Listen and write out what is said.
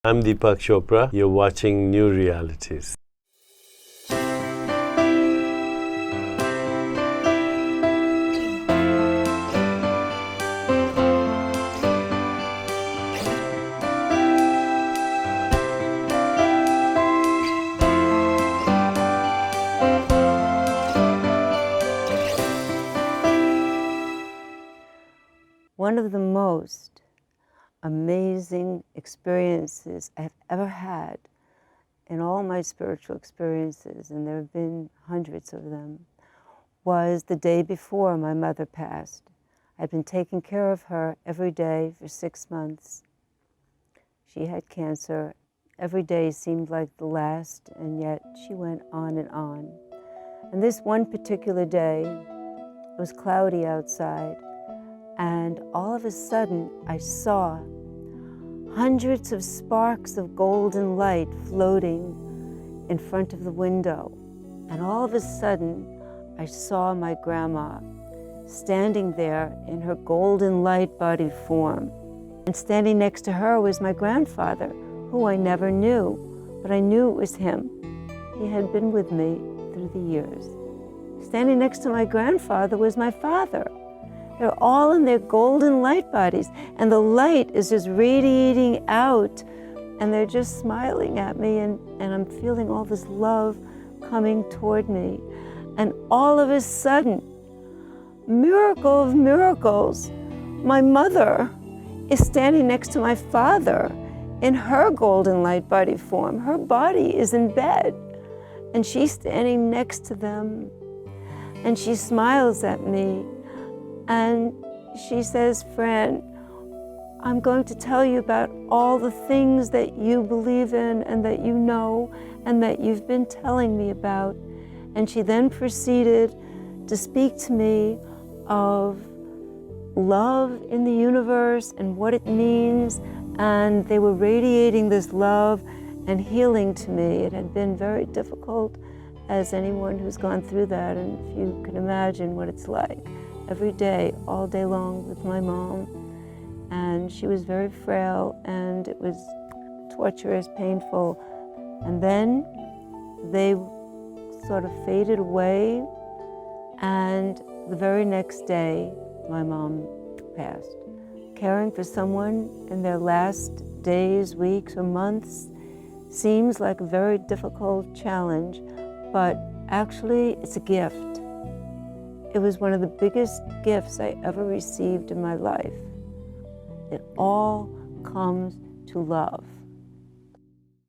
I'm Deepak Chopra. You're watching Newrealities. One of the most amazing experiences I've ever had in all my spiritual experiences, and there have been hundreds of them, was the day before my mother passed. I'd been taking care of her every day for 6 months. She had cancer. Every day seemed like the last, and yet she went on and on. And this one particular day, it was cloudy outside, and all of a sudden I saw hundreds of sparks of golden light floating in front of the window. And all of a sudden I saw my grandma standing there in her golden light body form. And standing next to her was my grandfather, who I never knew, but I knew it was him. He had been with me through the years. Standing next to my grandfather was my father. They're all in their golden light bodies, and the light is just radiating out, and they're just smiling at me, and I'm feeling all this love coming toward me. And all of a sudden, miracle of miracles, my mother is standing next to my father in her golden light body form. Her body is in bed, and she's standing next to them, and she smiles at me. And she says, "Fran, I'm going to tell you about all the things that you believe in and that you know and that you've been telling me about." And she then proceeded to speak to me of love in the universe and what it means. And they were radiating this love and healing to me. It had been very difficult, as anyone who's gone through that, and if you can imagine what it's like. Every day, all day long with my mom. And she was very frail, and it was torturous, painful. And then they sort of faded away, and the very next day, my mom passed. Caring for someone in their last days, weeks, or months seems like a very difficult challenge, but actually it's a gift. It was one of the biggest gifts I ever received in my life. It all comes to love.